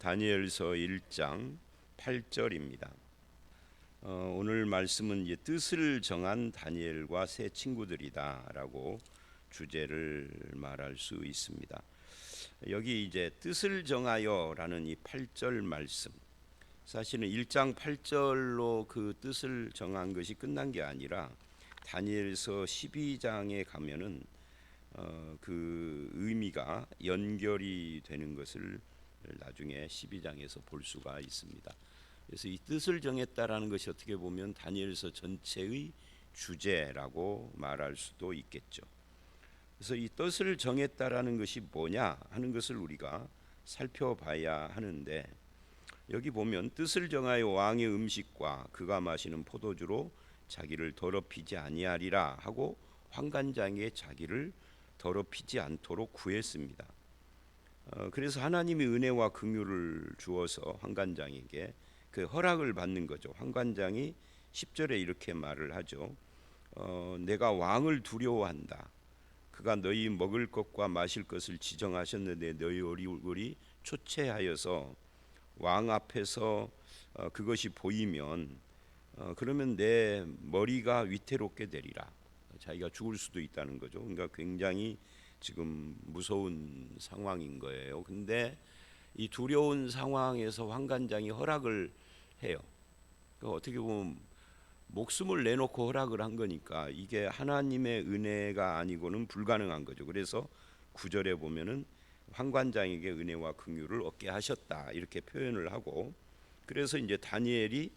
다니엘서 1장 8절입니다. 오늘 말씀은 이제 뜻을 정한 다니엘과 세 친구들이다라고 주제를 말할 수 있습니다. 여기 이제 뜻을 정하여라는 이 8절 말씀, 사실은 1장 8절로 그 뜻을 정한 것이 끝난 게 아니라 다니엘서 12장에 가면은 그 의미가 연결이 되는 것을 나중에 12장에서 볼 수가 있습니다. 그래서 이 뜻을 정했다라는 것이 어떻게 보면 다니엘서 전체의 주제라고 말할 수도 있겠죠. 그래서 이 뜻을 정했다라는 것이 뭐냐 하는 것을 우리가 살펴봐야 하는데, 여기 보면 뜻을 정하여 왕의 음식과 그가 마시는 포도주로 자기를 더럽히지 아니하리라 하고 환관장에게 자기를 더럽히지 않도록 구했습니다. 그래서 하나님이 은혜와 긍휼을 주어서 환관장에게 그 허락을 받는 거죠. 환관장이 10절에 이렇게 말을 하죠. 내가 왕을 두려워한다. 그가 너희 먹을 것과 마실 것을 지정하셨는데 너희 얼굴이 초췌하여서 왕 앞에서 그것이 보이면 그러면 내 머리가 위태롭게 되리라. 자기가 죽을 수도 있다는 거죠. 그러니까 굉장히 지금 무서운 상황인 거예요. 근데 이 두려운 상황에서 환관장이 허락을 해요. 그러니까 어떻게 보면 목숨을 내놓고 허락을 한 거니까 이게 하나님의 은혜가 아니고는 불가능한 거죠. 그래서 9절에 보면은 환관장에게 은혜와 긍휼을 얻게 하셨다 이렇게 표현을 하고, 그래서 이제 다니엘이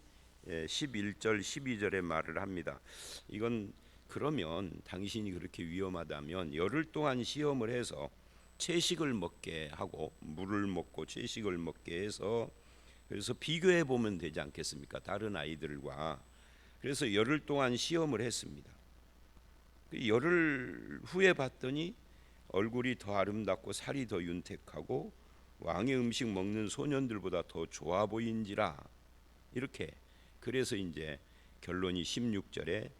11절 12절에 말을 합니다. 이건 그러면 당신이 그렇게 위험하다면 열흘 동안 시험을 해서 채식을 먹게 하고 물을 먹고 채식을 먹게 해서, 그래서 비교해 보면 되지 않겠습니까? 다른 아이들과. 그래서 열흘 동안 시험을 했습니다. 열흘 후에 봤더니 얼굴이 더 아름답고 살이 더 윤택하고 왕의 음식 먹는 소년들보다 더 좋아 보인지라 이렇게. 그래서 이제 결론이 16절에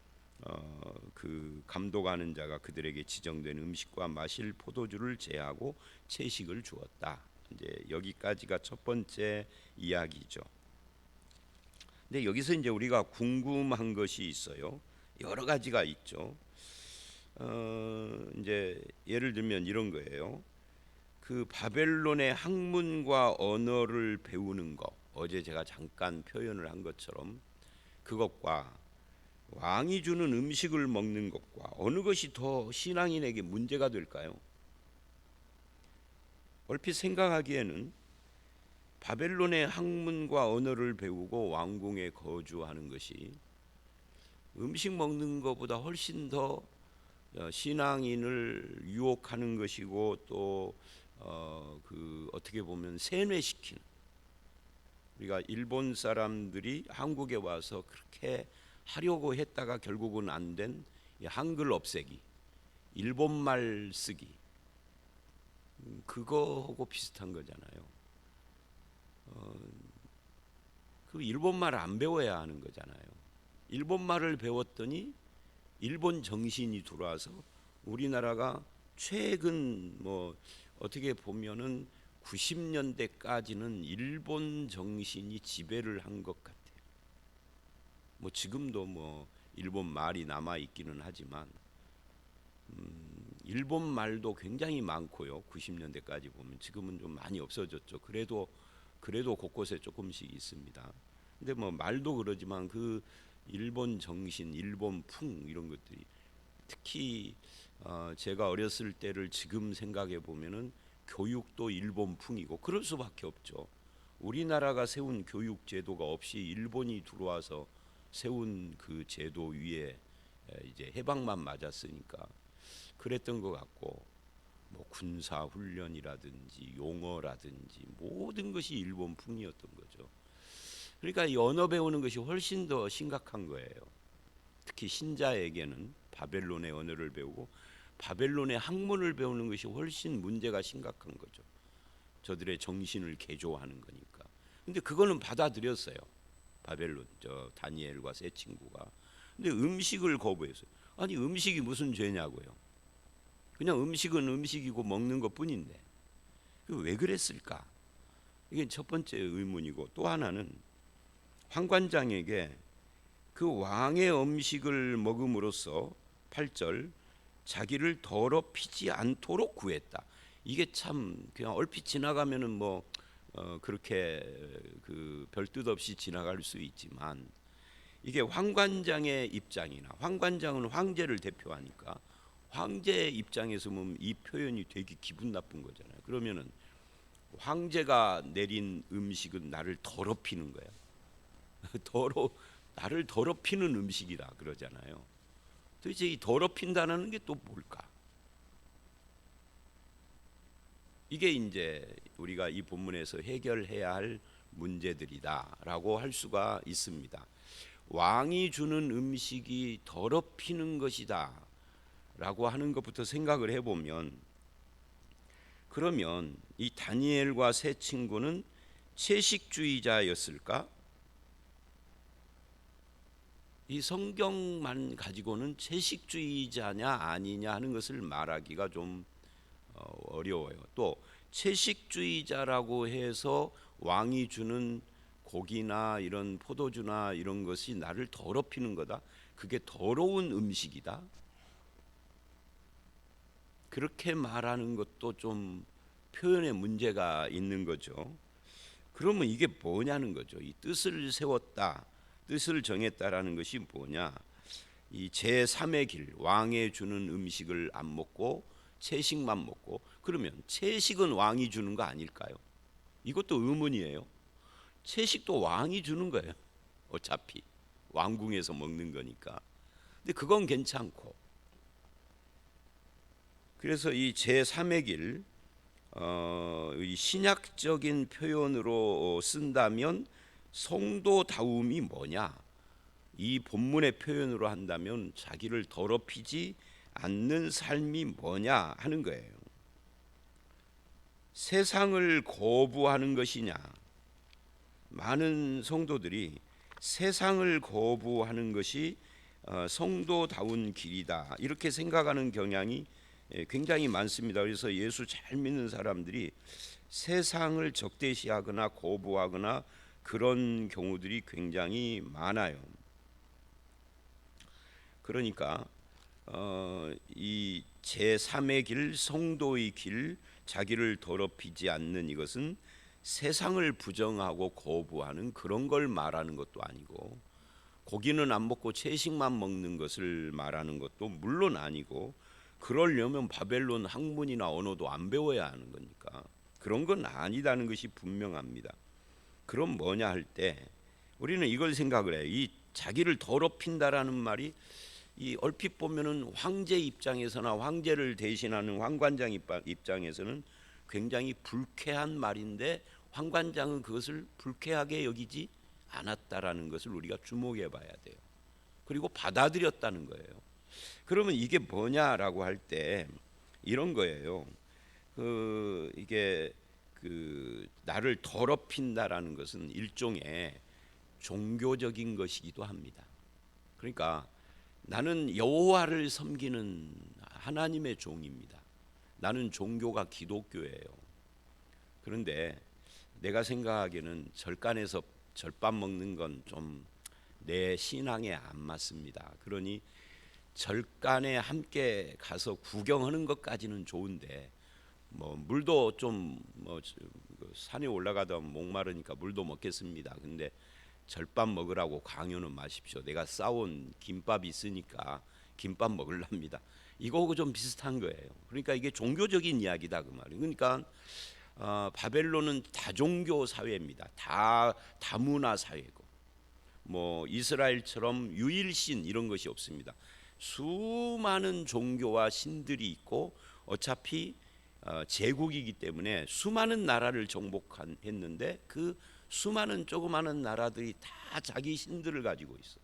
그 감독하는 자가 그들에게 지정된 음식과 마실 포도주를 제하고 채식을 주었다. 이제 여기까지가 첫 번째 이야기죠. 근데 여기서 이제 우리가 궁금한 것이 있어요. 여러 가지가 있죠. 이제 예를 들면 이런 거예요. 그 바벨론의 학문과 언어를 배우는 것, 어제 제가 잠깐 표현을 한 것처럼 그것과 왕이 주는 음식을 먹는 것과 어느 것이 더 신앙인에게 문제가 될까요? 얼핏 생각하기에는 바벨론의 학문과 언어를 배우고 왕궁에 거주하는 것이 음식 먹는 것보다 훨씬 더 신앙인을 유혹하는 것이고 또 그 어떻게 보면 세뇌시키는, 우리가 일본 사람들이 한국에 와서 그렇게 하려고 했다가 결국은 안 된 한글 없애기, 일본말 쓰기, 그거하고 비슷한 거잖아요. 그 일본말을 안 배워야 하는 거잖아요. 일본말을 배웠더니 일본 정신이 들어와서 우리나라가 최근 뭐 어떻게 보면은 90년대까지는 일본 정신이 지배를 한 것 같아요. 뭐 지금도 뭐 일본 말이 남아 있기는 하지만 일본 말도 굉장히 많고요. 90년대까지 보면 지금은 좀 많이 없어졌죠. 그래도 곳곳에 조금씩 있습니다. 근데 뭐 말도 그러지만 그 일본 정신, 일본 풍 이런 것들이 특히 제가 어렸을 때를 지금 생각해 보면은 교육도 일본 풍이고 그럴 수밖에 없죠. 우리나라가 세운 교육 제도가 없이 일본이 들어와서 세운 그 제도 위에 이제 해방만 맞았으니까 그랬던 것 같고, 뭐 군사 훈련이라든지 용어라든지 모든 것이 일본 풍이었던 거죠. 그러니까 이 언어 배우는 것이 훨씬 더 심각한 거예요. 특히 신자에게는 바벨론의 언어를 배우고 바벨론의 학문을 배우는 것이 훨씬 문제가 심각한 거죠. 저들의 정신을 개조하는 거니까. 근데 그거는 받아들였어요. 바벨론 다니엘과 세 친구가. 근데 음식을 거부했어요. 아니 음식이 무슨 죄냐고요. 그냥 음식은 음식이고 먹는 것뿐인데 왜 그랬을까? 이게 첫 번째 의문이고, 또 하나는 환관장에게 그 왕의 음식을 먹음으로써 8절 자기를 더럽히지 않도록 구했다. 이게 참 그냥 얼핏 지나가면은 그렇게 그 별 뜻 없이 지나갈 수 있지만, 이게 황관장의 입장이나, 황관장은 황제를 대표하니까 황제의 입장에서 보면 이 표현이 되게 기분 나쁜 거잖아요. 그러면은 황제가 내린 음식은 나를 더럽히는 거야. 나를 더럽히는 음식이다 그러잖아요. 도대체 이 더럽힌다는 게 또 뭘까? 이게 이제 우리가 이 본문에서 해결해야 할 문제들이다라고 할 수가 있습니다. 왕이 주는 음식이 더럽히는 것이다라고 하는 것부터 생각을 해보면, 그러면 이 다니엘과 세 친구는 채식주의자였을까? 이 성경만 가지고는 채식주의자냐 아니냐 하는 것을 말하기가 좀 어려워요. 또 채식주의자라고 해서 왕이 주는 고기나 이런 포도주나 이런 것이 나를 더럽히는 거다, 그게 더러운 음식이다, 그렇게 말하는 것도 좀 표현에 문제가 있는 거죠. 그러면 이게 뭐냐는 거죠. 이 뜻을 세웠다, 뜻을 정했다라는 것이 뭐냐? 이 제3의 길, 왕의 주는 음식을 안 먹고 채식만 먹고, 그러면 채식은 왕이 주는 거 아닐까요? 이것도 의문이에요. 채식도 왕이 주는 거예요. 어차피 왕궁에서 먹는 거니까. 근데 그건 괜찮고, 그래서 이 제3의 길, 이 신약적인 표현으로 쓴다면 성도다움이 뭐냐? 이 본문의 표현으로 한다면 자기를 더럽히지 않는 삶이 뭐냐 하는 거예요. 세상을 거부하는 것이냐? 많은 성도들이 세상을 거부하는 것이 성도다운 길이다, 이렇게 생각하는 경향이 굉장히 많습니다. 그래서 예수 잘 믿는 사람들이 세상을 적대시하거나 거부하거나 그런 경우들이 굉장히 많아요. 그러니까 이 제3의 길, 성도의 길, 자기를 더럽히지 않는 이것은 세상을 부정하고 거부하는 그런 걸 말하는 것도 아니고, 고기는 안 먹고 채식만 먹는 것을 말하는 것도 물론 아니고, 그러려면 바벨론 학문이나 언어도 안 배워야 하는 거니까 그런 건 아니다는 것이 분명합니다. 그럼 뭐냐 할 때 우리는 이걸 생각을 해요. 이 자기를 더럽힌다라는 말이 이 얼핏 보면은 황제 입장에서나 황제를 대신하는 황관장 입장에서는 굉장히 불쾌한 말인데, 황관장은 그것을 불쾌하게 여기지 않았다라는 것을 우리가 주목해 봐야 돼요. 그리고 받아들였다는 거예요. 그러면 이게 뭐냐라고 할 때 이런 거예요. 이게 나를 더럽힌다라는 것은 일종의 종교적인 것이기도 합니다. 그러니까 나는 여호와를 섬기는 하나님의 종입니다. 나는 종교가 기독교예요. 그런데 내가 생각하기에는 절간에서 절밥 먹는 건 좀 내 신앙에 안 맞습니다. 그러니 절간에 함께 가서 구경하는 것까지는 좋은데, 물도 좀 산에 올라가다 목마르니까 물도 먹겠습니다. 근데 절밥 먹으라고 강요는 마십시오. 내가 싸온 김밥이 있으니까 김밥 먹으랍니다. 이거하고 좀 비슷한 거예요. 그러니까 이게 종교적인 이야기다 그 말이에요. 그러니까 바벨론은 다종교 사회입니다. 다문화 사회고, 이스라엘처럼 유일신 이런 것이 없습니다. 수많은 종교와 신들이 있고, 어차피 제국이기 때문에 수많은 나라를 정복했는데 그 수많은 조그마한 나라들이 다 자기 신들을 가지고 있어.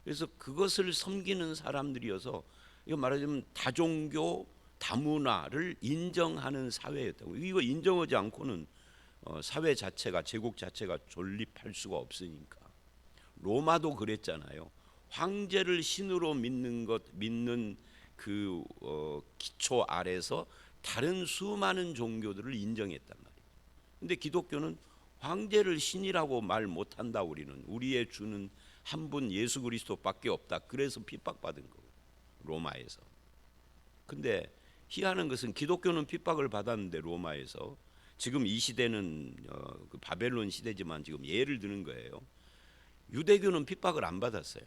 그래서 그것을 섬기는 사람들이어서, 이거 말하자면 다종교 다문화를 인정하는 사회였다고. 이거 인정하지 않고는 사회 자체가, 제국 자체가 존립할 수가 없으니까. 로마도 그랬잖아요. 황제를 신으로 믿는 그 기초 아래서 다른 수많은 종교들을 인정했단 말이에요. 근데 기독교는 황제를 신이라고 말 못한다. 우리는 우리의 주는 한 분 예수 그리스도밖에 없다. 그래서 핍박받은 거고 로마에서. 근데 희한한 것은 기독교는 핍박을 받았는데 로마에서 지금 이 시대는 그 바벨론 시대지만 지금 예를 드는 거예요. 유대교는 핍박을 안 받았어요.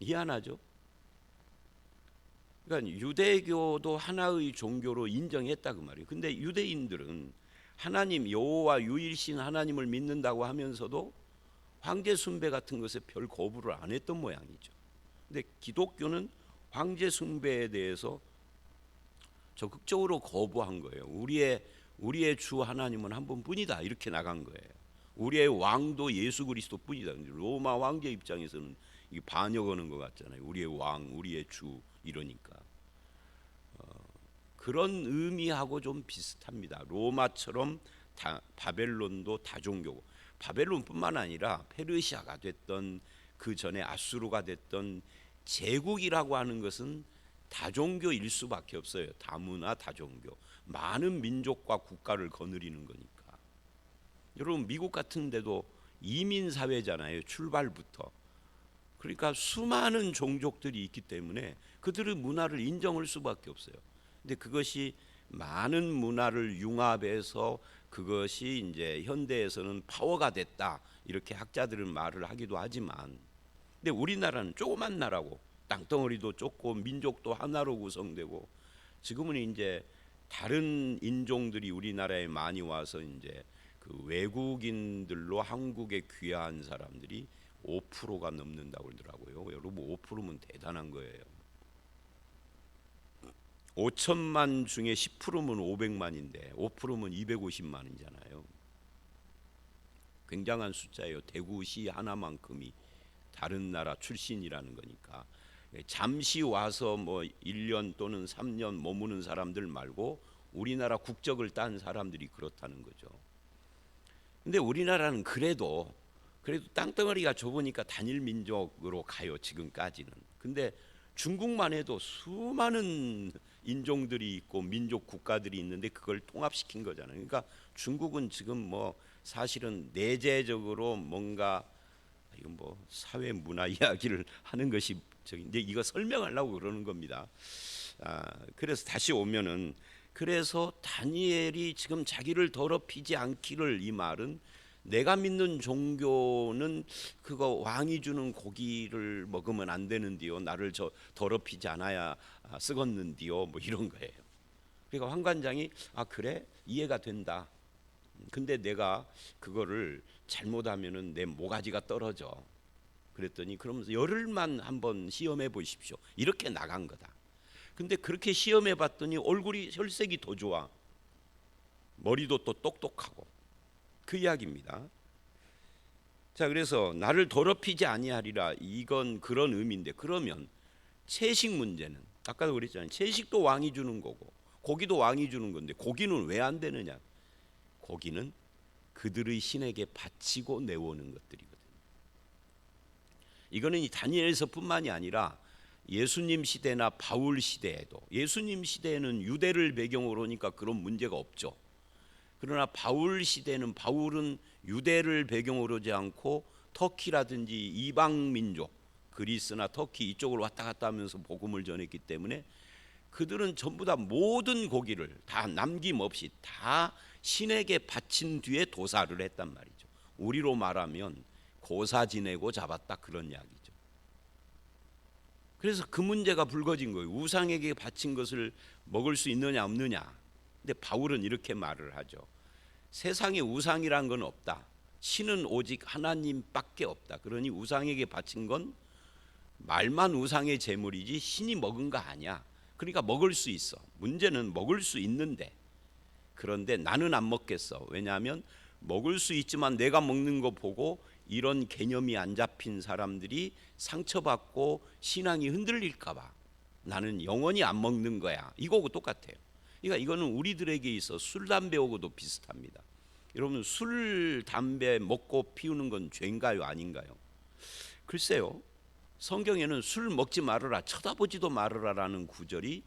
희한하죠? 그러니까 유대교도 하나의 종교로 인정했다 그 말이에요. 근데 유대인들은 하나님 여호와 유일신 하나님을 믿는다고 하면서도 황제 숭배 같은 것에 별 거부를 안 했던 모양이죠. 근데 기독교는 황제 숭배에 대해서 적극적으로 거부한 거예요. 우리의 주 하나님은 한 분뿐이다 이렇게 나간 거예요. 우리의 왕도 예수 그리스도뿐이다. 로마 황제 입장에서는 이 반역하는 것 같잖아요. 우리의 왕, 우리의 주 이러니까 그런 의미하고 좀 비슷합니다. 로마처럼 바벨론도 다종교고 바벨론뿐만 아니라 페르시아가 됐던 그 전에 아수르가 됐던 제국이라고 하는 것은 다종교일 수밖에 없어요. 다문화 다종교. 많은 민족과 국가를 거느리는 거니까. 여러분 미국 같은 데도 이민 사회잖아요. 출발부터. 그러니까 수많은 종족들이 있기 때문에 그들의 문화를 인정할 수밖에 없어요. 근데 그것이 많은 문화를 융합해서 그것이 이제 현대에서는 파워가 됐다. 이렇게 학자들은 말을 하기도 하지만 근데 우리나라는 조그만 나라고 땅덩어리도 좁고 민족도 하나로 구성되고 지금은 이제 다른 인종들이 우리나라에 많이 와서 이제 그 외국인들로 한국에 귀화한 사람들이 5%가 넘는다고 그러더라고요. 여러분 5%면 대단한 거예요. 5천만 중에 10%면 500만인데 5%면 250만이잖아요. 굉장한 숫자예요. 대구시 하나만큼이 다른 나라 출신이라는 거니까. 잠시 와서 뭐 1년 또는 3년 머무는 사람들 말고 우리나라 국적을 딴 사람들이 그렇다는 거죠. 근데 우리나라는 그래도 땅덩어리가 좁으니까 단일 민족으로 가요. 지금까지는. 근데 중국만 해도 수많은 인종들이 있고 민족 국가들이 있는데 그걸 통합시킨 거잖아요. 그러니까 중국은 지금 뭐 사실은 내재적으로 뭔가 이건 뭐 사회 문화 이야기를 하는 것이 이제 이거 설명하려고 그러는 겁니다. 그래서 다시 오면은 그래서 다니엘이 지금 자기를 더럽히지 않기를 이 말은 내가 믿는 종교는 그거 왕이 주는 고기를 먹으면 안 되는디요. 나를 더럽히지 않아야 쓰겄는디요. 뭐 이런 거예요. 그러니까 환관장이 그래 이해가 된다. 근데 내가 그거를 잘못하면은 내 모가지가 떨어져. 그랬더니 그러면서 열흘만 한번 시험해 보십시오. 이렇게 나간 거다. 근데 그렇게 시험해 봤더니 얼굴이 혈색이 더 좋아. 머리도 또 똑똑하고. 그 이야기입니다. 자, 그래서 나를 더럽히지 아니하리라. 이건 그런 의미인데 그러면 채식 문제는 아까도 그랬잖아요. 채식도 왕이 주는 거고 고기도 왕이 주는 건데 고기는 왜 안 되느냐? 고기는 그들의 신에게 바치고 내오는 것들이거든요. 이거는 이 다니엘서뿐만이 아니라 예수님 시대나 바울 시대에도 예수님 시대에는 유대를 배경으로 하니까 그런 문제가 없죠. 그러나 바울은 유대를 배경으로 하지 않고 터키라든지 이방 민족 그리스나 터키 이쪽으로 왔다 갔다 하면서 복음을 전했기 때문에 그들은 전부 다 모든 고기를 다 남김없이 다 신에게 바친 뒤에 도사를 했단 말이죠. 우리로 말하면 고사 지내고 잡았다 그런 이야기죠. 그래서 그 문제가 불거진 거예요. 우상에게 바친 것을 먹을 수 있느냐 없느냐. 근데 바울은 이렇게 말을 하죠. 세상에 우상이란 건 없다. 신은 오직 하나님밖에 없다. 그러니 우상에게 바친 건 말만 우상의 제물이지 신이 먹은 거 아니야. 그러니까 먹을 수 있어. 문제는 먹을 수 있는데 그런데 나는 안 먹겠어. 왜냐하면 먹을 수 있지만 내가 먹는 거 보고 이런 개념이 안 잡힌 사람들이 상처받고 신앙이 흔들릴까 봐 나는 영원히 안 먹는 거야. 이거하고 똑같아요. 그러니까 이거는 우리들에게 있어 술, 담배하고도 비슷합니다. 여러분 술, 담배 먹고 피우는 건 죄인가요? 아닌가요? 글쎄요. 성경에는 술 먹지 말아라, 쳐다보지도 말아라라는 구절이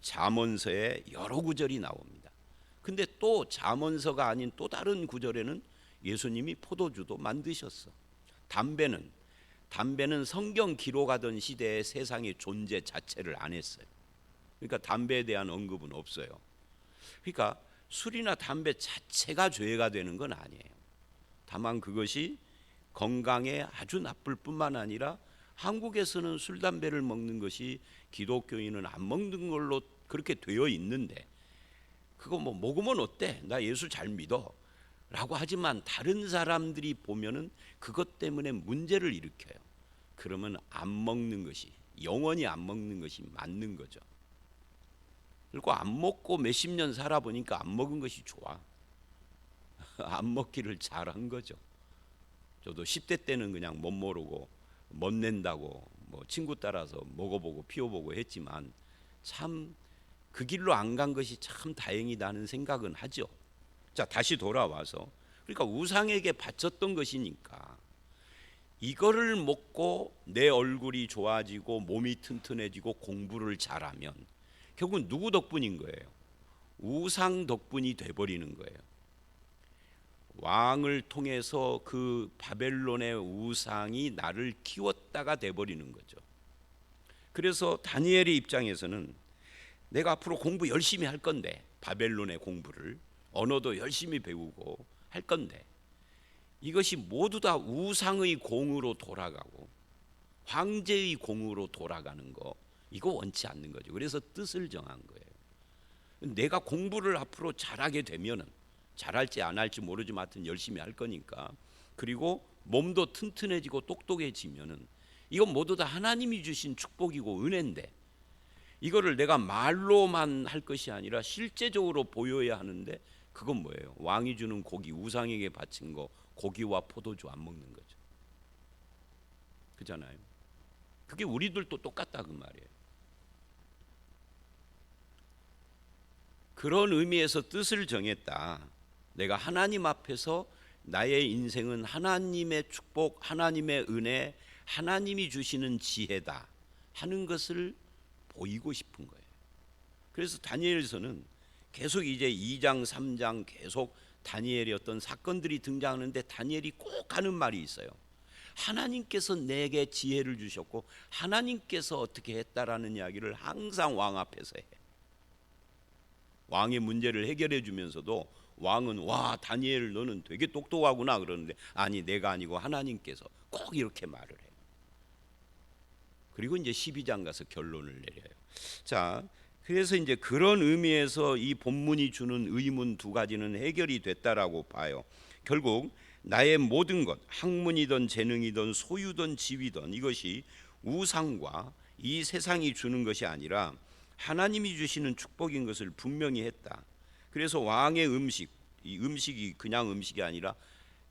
잠언서에 여러 구절이 나옵니다. 근데 또 잠언서가 아닌 또 다른 구절에는 예수님이 포도주도 만드셨어. 담배는 성경 기록하던 시대의 세상의 존재 자체를 안 했어요. 그러니까 담배에 대한 언급은 없어요. 그러니까 술이나 담배 자체가 죄가 되는 건 아니에요. 다만 그것이 건강에 아주 나쁠 뿐만 아니라 한국에서는 술, 담배를 먹는 것이 기독교인은 안 먹는 걸로 그렇게 되어 있는데, 그거 뭐 먹으면 어때? 나 예수 잘 믿어 라고 하지만 다른 사람들이 보면은 그것 때문에 문제를 일으켜요. 그러면 안 먹는 것이, 영원히 안 먹는 것이 맞는 거죠. 그리고 안 먹고 몇십 년 살아보니까 안 먹은 것이 좋아. 안 먹기를 잘한 거죠. 저도 10대 때는 그냥 못 모르고 못 낸다고 뭐 친구 따라서 먹어보고 피워보고 했지만 참 그 길로 안 간 것이 참 다행이다는 생각은 하죠. 자, 다시 돌아와서, 그러니까 우상에게 바쳤던 것이니까 이거를 먹고 내 얼굴이 좋아지고 몸이 튼튼해지고 공부를 잘하면 결국은 누구 덕분인 거예요? 우상 덕분이 돼버리는 거예요. 왕을 통해서 그 바벨론의 우상이 나를 키웠다가 돼버리는 거죠. 그래서 다니엘의 입장에서는 내가 앞으로 공부 열심히 할 건데, 바벨론의 공부를 언어도 열심히 배우고 할 건데, 이것이 모두 다 우상의 공으로 돌아가고 황제의 공으로 돌아가는 거, 이거 원치 않는 거죠. 그래서 뜻을 정한 거예요. 내가 공부를 앞으로 잘하게 되면은, 잘할지 안 할지 모르지만 하여튼 열심히 할 거니까, 그리고 몸도 튼튼해지고 똑똑해지면은 이건 모두 다 하나님이 주신 축복이고 은혜인데, 이거를 내가 말로만 할 것이 아니라 실제적으로 보여야 하는데, 그건 뭐예요? 왕이 주는 고기, 우상에게 바친 거, 고기와 포도주 안 먹는 거죠. 그잖아요. 그게 우리들도 똑같다 그 말이에요. 그런 의미에서 뜻을 정했다. 내가 하나님 앞에서 나의 인생은 하나님의 축복, 하나님의 은혜, 하나님이 주시는 지혜다 하는 것을 보이고 싶은 거예요. 그래서 다니엘서는 계속 이제 2장 3장 계속 다니엘의 어떤 사건들이 등장하는데, 다니엘이 꼭 하는 말이 있어요. 하나님께서 내게 지혜를 주셨고 하나님께서 어떻게 했다라는 이야기를 항상 왕 앞에서 해. 왕의 문제를 해결해 주면서도 왕은 와, 다니엘 너는 되게 똑똑하구나 그러는데, 아니 내가 아니고 하나님께서, 꼭 이렇게 말을 해요. 그리고 이제 12장 가서 결론을 내려요. 자, 그래서 이제 그런 의미에서 이 본문이 주는 의문 두 가지는 해결이 됐다라고 봐요. 결국 나의 모든 것, 학문이든 재능이든 소유든 지위든, 이것이 우상과 이 세상이 주는 것이 아니라 하나님이 주시는 축복인 것을 분명히 했다. 그래서 왕의 음식, 이 음식이 그냥 음식이 아니라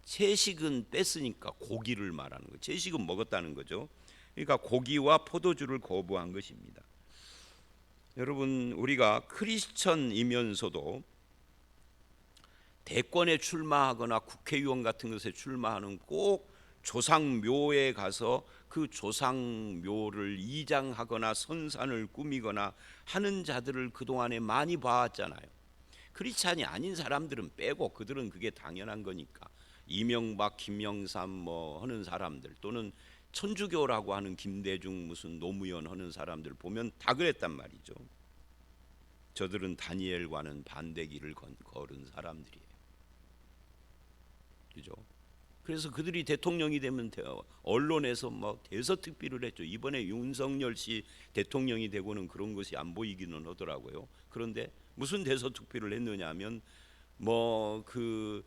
채식은 뺐으니까 고기를 말하는 거예요. 채식은 먹었다는 거죠. 그러니까 고기와 포도주를 거부한 것입니다. 여러분, 우리가 크리스천이면서도 대권에 출마하거나 국회의원 같은 것에 출마하는 꼭 조상묘에 가서 그 조상묘를 이장하거나 선산을 꾸미거나 하는 자들을 그동안에 많이 봐왔잖아요. 크리스찬이 아닌 사람들은 빼고, 그들은 그게 당연한 거니까. 이명박, 김영삼 뭐 하는 사람들, 또는 천주교라고 하는 김대중 무슨 노무현 하는 사람들 보면 다 그랬단 말이죠. 저들은 다니엘과는 반대길을 걸은 사람들이에요. 그죠? 그래서 그들이 대통령이 되면 언론에서 막 대서특필을 했죠. 이번에 윤석열 씨 대통령이 되고는 그런 것이 안 보이기는 하더라고요. 그런데 무슨 대서특필을 했느냐면 그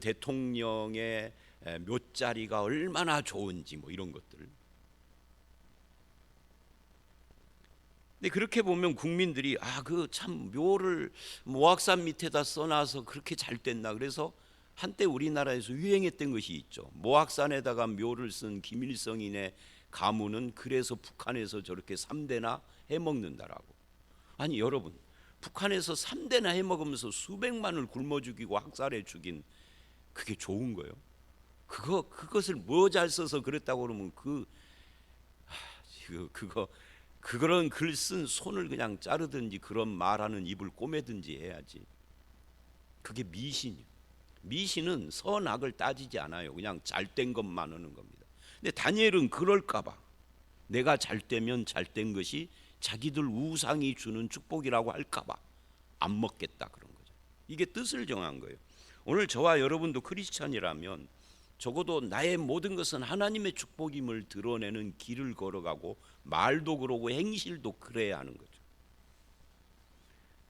대통령의 묘자리가 얼마나 좋은지 뭐 이런 것들. 근데 그렇게 보면 국민들이 그 참 묘를 모악산 밑에다 써놔서 그렇게 잘 됐나. 그래서 한때 우리나라에서 유행했던 것이 있죠. 모악산에다가 묘를 쓴 김일성인의 가문은 그래서 북한에서 저렇게 3대나 해먹는다라고. 아니 여러분, 북한에서 3대나 해먹으면서 수백만을 굶어 죽이고 학살해 죽인, 그게 좋은 거예요? 그것을 뭐 잘 써서 그랬다고 그러면 그거 그런 글 쓴 손을 그냥 자르든지 그런 말하는 입을 꼬매든지 해야지. 그게 미신이요. 미신은 선악을 따지지 않아요. 그냥 잘된 것만 하는 겁니다. 근데 다니엘은 그럴까봐, 내가 잘되면 잘된 것이 자기들 우상이 주는 축복이라고 할까봐 안 먹겠다 그런 거죠. 이게 뜻을 정한 거예요. 오늘 저와 여러분도 크리스찬이라면 적어도 나의 모든 것은 하나님의 축복임을 드러내는 길을 걸어가고 말도 그러고 행실도 그래야 하는 거죠.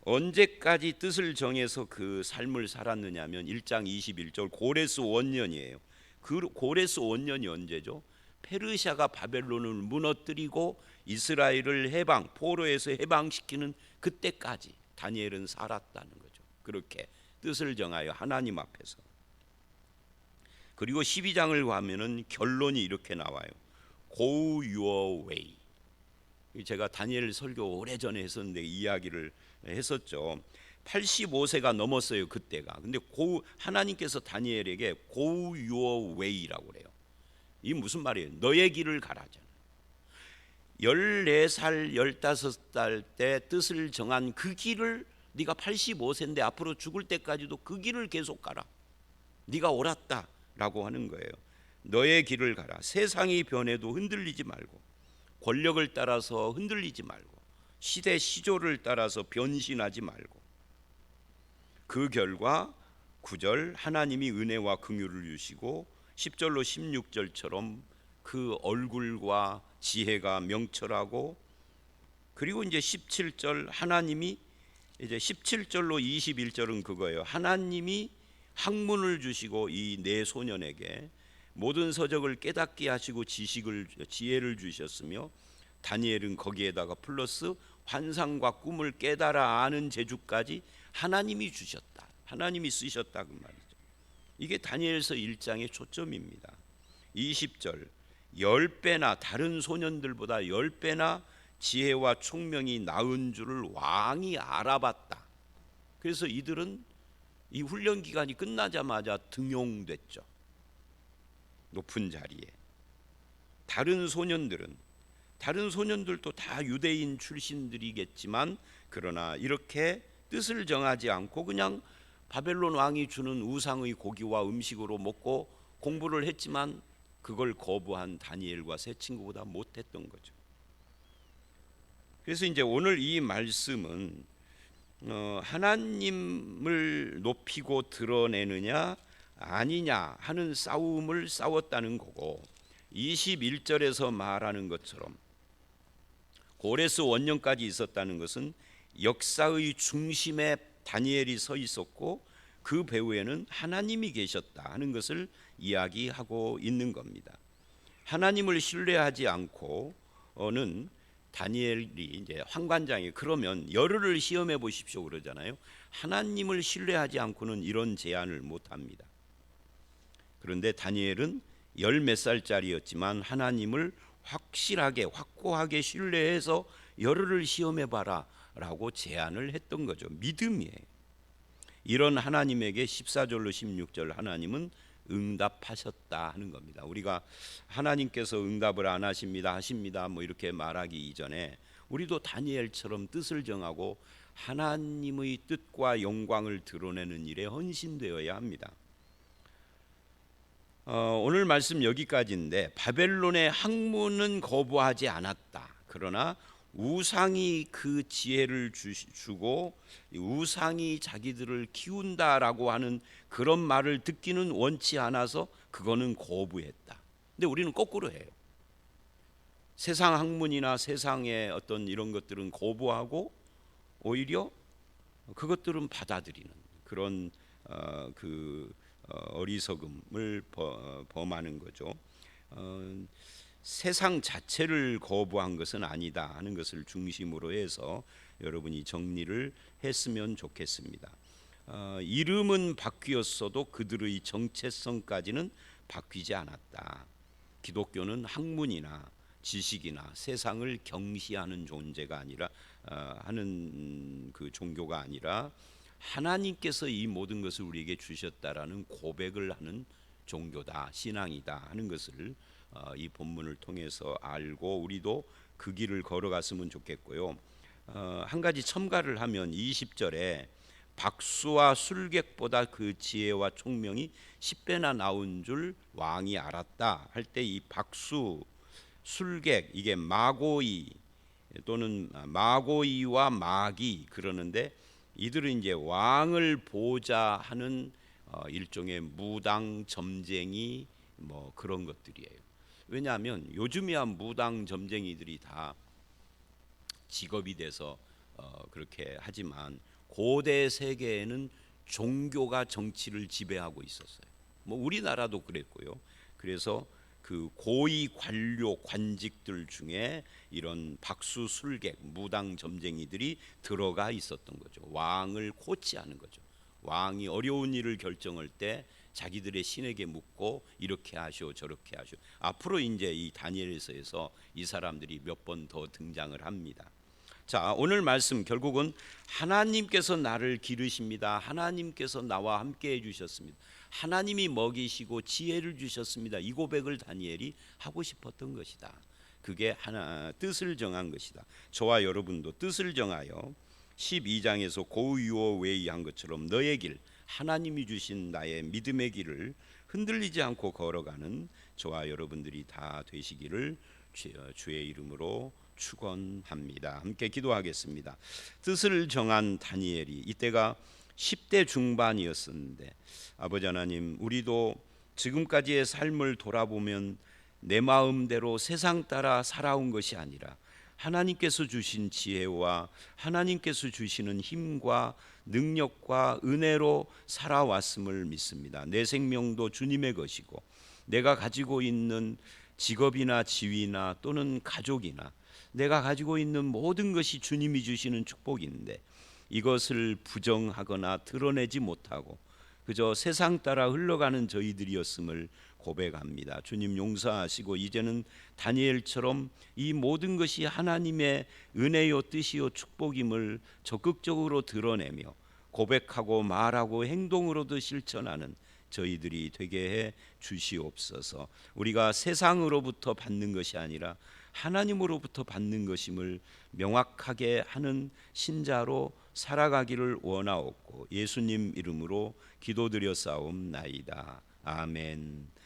언제까지 뜻을 정해서 그 삶을 살았느냐면 1장 21절 고레스 원년이에요. 그 고레스 원년이 언제죠? 페르시아가 바벨론을 무너뜨리고 이스라엘을 포로에서 해방시키는 그때까지 다니엘은 살았다는 거죠. 그렇게 뜻을 정하여 하나님 앞에서. 그리고 12장을 가면은 결론이 이렇게 나와요. Go your way. 제가 다니엘 설교 오래전에 했었는데 이야기를 했었죠. 85세가 넘었어요 그때가. 근데 하나님께서 다니엘에게 Go your way라고 그래요. 이 무슨 말이에요? 너의 길을 가라잖아요. 14살 15살 때 뜻을 정한 그 길을 네가 85세인데 앞으로 죽을 때까지도 그 길을 계속 가라. 네가 옳았다라고 하는 거예요. 너의 길을 가라. 세상이 변해도 흔들리지 말고, 권력을 따라서 흔들리지 말고, 시대 시조를 따라서 변신하지 말고. 그 결과 9절 하나님이 은혜와 긍휼을 주시고 10절로 16절처럼 그 얼굴과 지혜가 명철하고, 그리고 이제 17절 하나님이 이제 17절로 21절은 그거예요. 하나님이 학문을 주시고 이 네 소년에게 모든 서적을 깨닫게 하시고 지혜를 주셨으며 다니엘은 거기에다가 플러스 환상과 꿈을 깨달아 아는 재주까지 하나님이 주셨다. 하나님이 쓰셨다 그 말이죠. 이게 다니엘서 1장의 초점입니다. 20절 10배나 다른 소년들보다 10배나 지혜와 총명이 나은 줄을 왕이 알아봤다. 그래서 이들은 이 훈련 기간이 끝나자마자 등용됐죠. 높은 자리에. 다른 소년들도 다 유대인 출신들이겠지만 그러나 이렇게 뜻을 정하지 않고 그냥 바벨론 왕이 주는 우상의 고기와 음식으로 먹고 공부를 했지만 그걸 거부한 다니엘과 세 친구보다 못했던 거죠. 그래서 이제 오늘 이 말씀은 하나님을 높이고 드러내느냐 아니냐 하는 싸움을 싸웠다는 거고, 21절에서 말하는 것처럼 고레스 원년까지 있었다는 것은 역사의 중심에 다니엘이 서 있었고 그 배후에는 하나님이 계셨다 하는 것을 이야기하고 있는 겁니다. 하나님을 신뢰하지 않고는 다니엘이 이제 황관장이 그러면 열흘을 시험해 보십시오 그러잖아요. 하나님을 신뢰하지 않고는 이런 제안을 못 합니다. 그런데 다니엘은 열 몇 살짜리였지만 하나님을 확고하게 신뢰해서 열흘을 시험해 봐라 라고 제안을 했던 거죠. 믿음이에요. 이런 하나님에게 14절로 16절 하나님은 응답하셨다 하는 겁니다. 우리가 하나님께서 응답을 안 하십니다 뭐 이렇게 말하기 이전에 우리도 다니엘처럼 뜻을 정하고 하나님의 뜻과 영광을 드러내는 일에 헌신되어야 합니다. 오늘 말씀 여기까지인데 바벨론의 학문은 거부하지 않았다. 그러나 우상이 그 지혜를 주고 우상이 자기들을 키운다라고 하는 그런 말을 듣기는 원치 않아서 그거는 거부했다. 근데 우리는 거꾸로 해요. 세상 학문이나 세상의 어떤 이런 것들은 거부하고 오히려 그것들은 받아들이는 그런 어리석음을 범하는 거죠. 세상 자체를 거부한 것은 아니다 하는 것을 중심으로 해서 여러분이 정리를 했으면 좋겠습니다. 이름은 바뀌었어도 그들의 정체성까지는 바뀌지 않았다. 기독교는 학문이나 지식이나 세상을 경시하는 존재가 아니라 하는 그 종교가 아니라 하나님께서 이 모든 것을 우리에게 주셨다라는 고백을 하는 종교다, 신앙이다 하는 것을 이 본문을 통해서 알고 우리도 그 길을 걸어갔으면 좋겠고요. 한 가지 첨가를 하면 20절에 박수와 술객보다 그 지혜와 총명이 10배나 나온 줄 왕이 알았다 할 때 이 박수, 술객, 이게 마고이 또는 마고이와 마기 그러는데, 이들은 이제 왕을 보자 하는 일종의 무당 점쟁이 뭐 그런 것들이에요. 왜냐하면 요즘이야 무당 점쟁이들이 다 직업이 돼서 그렇게 하지만, 고대 세계에는 종교가 정치를 지배하고 있었어요. 뭐 우리나라도 그랬고요. 그래서 그 고위 관료 관직들 중에 이런 박수 술객 무당 점쟁이들이 들어가 있었던 거죠. 왕을 코치하는 거죠. 왕이 어려운 일을 결정할 때 자기들의 신에게 묻고 이렇게 하시오 저렇게 하시오. 앞으로 이제 이 다니엘서에서 이 사람들이 몇 번 더 등장을 합니다. 자, 오늘 말씀 결국은 하나님께서 나를 기르십니다. 하나님께서 나와 함께 해주셨습니다. 하나님이 먹이시고 지혜를 주셨습니다. 이 고백을 다니엘이 하고 싶었던 것이다. 그게 하나 뜻을 정한 것이다. 저와 여러분도 뜻을 정하여 12장에서 고유오 웨이한 것처럼 너의 길, 하나님이 주신 나의 믿음의 길을 흔들리지 않고 걸어가는 저와 여러분들이 다 되시기를 주의 이름으로 축원합니다. 함께 기도하겠습니다. 뜻을 정한 다니엘이 이때가 10대 중반이었었는데, 아버지 하나님, 우리도 지금까지의 삶을 돌아보면 내 마음대로 세상 따라 살아온 것이 아니라 하나님께서 주신 지혜와 하나님께서 주시는 힘과 능력과 은혜로 살아왔음을 믿습니다. 내 생명도 주님의 것이고 내가 가지고 있는 직업이나 지위나 또는 가족이나 내가 가지고 있는 모든 것이 주님이 주시는 축복인데, 이것을 부정하거나 드러내지 못하고 그저 세상 따라 흘러가는 저희들이었음을 고백합니다. 주님 용서하시고 이제는 다니엘처럼 이 모든 것이 하나님의 은혜요 뜻이요 축복임을 적극적으로 드러내며 고백하고 말하고 행동으로도 실천하는 저희들이 되게 해 주시옵소서. 우리가 세상으로부터 받는 것이 아니라 하나님으로부터 받는 것임을 명확하게 하는 신자로 살아가기를 원하옵고 예수님 이름으로 기도드려 싸움나이다. 아멘.